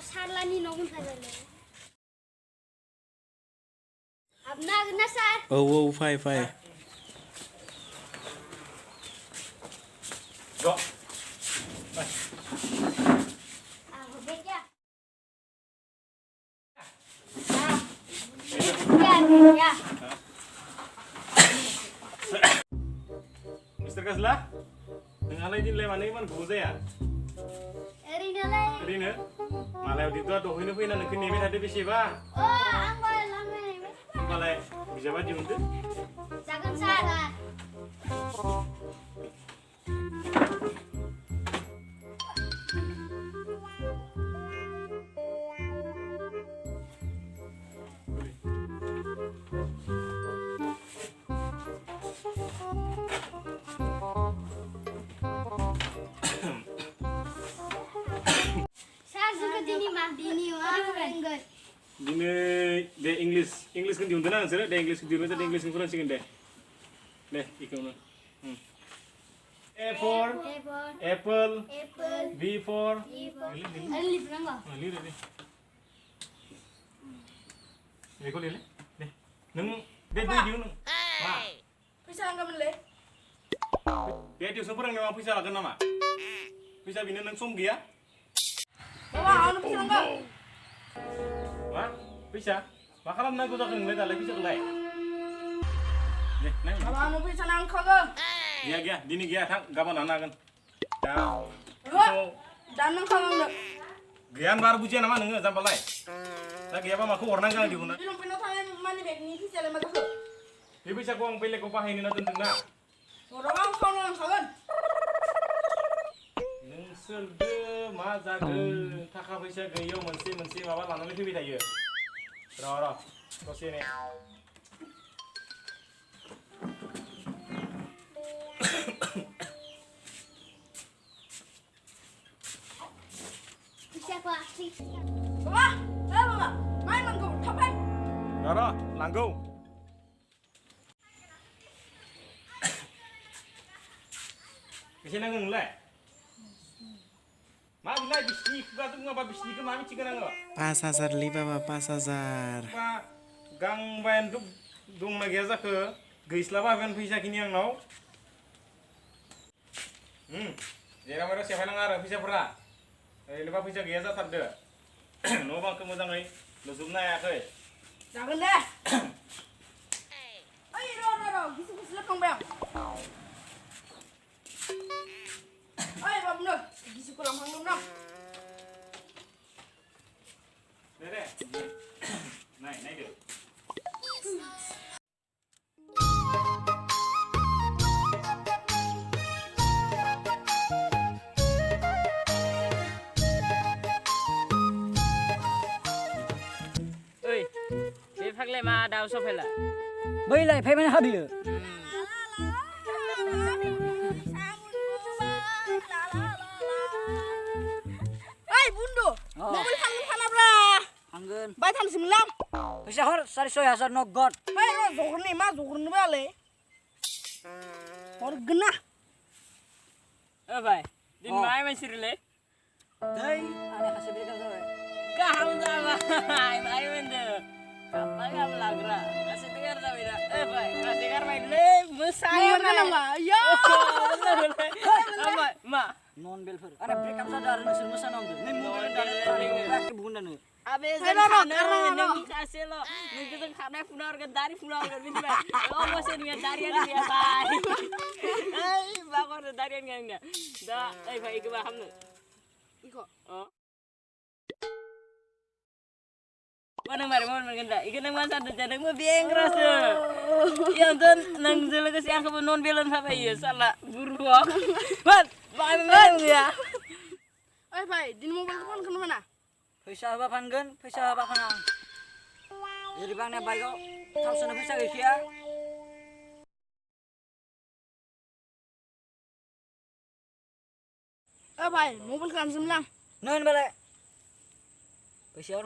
सारलानि न' मोनफायबायलै हाबनो हागोन ना सार औ फाय Go. Ya. Mister Kasla, ngalai din mana iman buzaya. Erina, malah di tua tuh ini punya nak nemi ada bisi ba. Oh, anggal lama. Malah bisa ba diundu? Jangan salah. Dini de English kan diundu na sir, de English diundu de English kan kurang deh. Deh, ikut na. A for apple. B for Alif nangga. Lili deh. Ini kau lili, deh. Nung deh diundu. Wah. Bisa nggak beli? Dia itu seberang nama bisa lakukan nama. Bisa bina nung sum dia. Bawa, anu bisa nggak? Wah, bisa. Makalam na gusto kang medal bisa kelai. Nih, nang. Bawa, anu bisa nangkau nggak? Gia, dini gia thang, gapan anak kan. Dah. Dan nangkau nggak? Gian baru bujian nama nengah sampai lai. Lagi apa maku orang kan di mana? Belum pernah tanya mana beg ni bisa lemah tuh. Dia bisa kuang pilih kau pakai ini nanti tengah. Orang kau nangkau kan? Selde mazaga taka fैसा गैयियाव मोनसे माबा लानानै फैबाय थायो र' दसे ने Siapa sih? Bawa, main mangkau, tapai. र' लांगौ बेसे नांगौ नोंलाय मा बिलाय बिसनि खुगाजों नङाबा बिसनिखौ मा मिथिगोन आङो 5,000 लै बाबा 5,000 बा गांबायानो दंना गैया जाखो गैस्लाबागोन फैसाखिनि आंनाव जेराव मेराव सेफायनाङा आरो फैसाफोरा ओरैनोबा फैसा गैया जाथारदो न' बांखौ मोजाङै लुजोबनो हायाखै जागोन दे ओइ र' गिसि लेखांबाय आं ओइ बाबुनो गिसिखौ लांफांदोंमोन आं दे नायदो ओइ बे फाग्लाया मा दाउ सफैला बैलाय फैमाने हाबियो ओइ बुन्दु मबाइल फानब्रा थांगोन बाय थांसिमलां फैसा हर 6,500 नगद ओइ र' जगरनि मा जगरनो बालाय हरगोन ना ओ भाइ दिन माय मानसिरले दै आने खासे बेगा जाबाय गाहाम जाबाय माय मोनदो गाम लाग्रा गासै देगार जाबाय दा ओ भाइ गासै गारबायलै मोसायो नामा या मा नन बेलफोर आने ब्रेकआप जादों आरो नोंसोर मोसानो हमदो नै मबाइल दानो बुंदानो abe nang kasih lo nunggu tuh karena punya organ dari punya organ ini pak oh masih dengan darian dia pak bangun darian enggak dah pak ikut paham nih ikut oh mana mau genda ikut nang masa tuh jadi mau biang keras tuh ya tuh nang jelas ke siang ke non belon apa iya salah buruk bangun ya भाइ दिन mobile phone खालाम ना फैसा होबा फानगोन फैसा होबा फाना जेरैबा आंना बाइकआव थाव सोनो फैसा गैखाया भाइ मबाइल गानजोबलां नै होनबालाय फैसा हर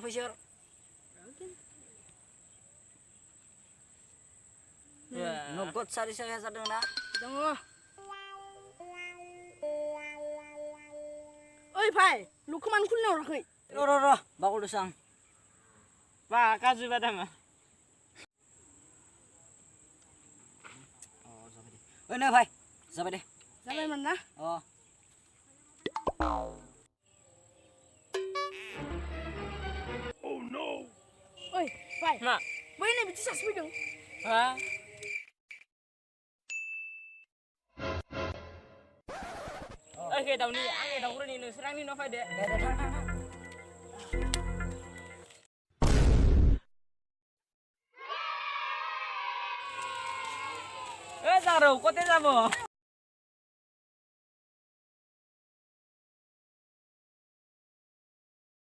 नगद 4,000 दङ ना दङ ओइ भाइ लुखौ मानो खुलिना हराखै Ro, bakul dusang. Pak, kaju badam. Oh, sampai deh. Oh, nah, bhai. Sampai deh. Sampai mana? Oh. Oi, bhai. Ma. Boy ini bici sas bidung. Ha? Oke, tahun ini, angin tahun ini, serang ini Nova deh. Dah. Taruh, kau teh sama.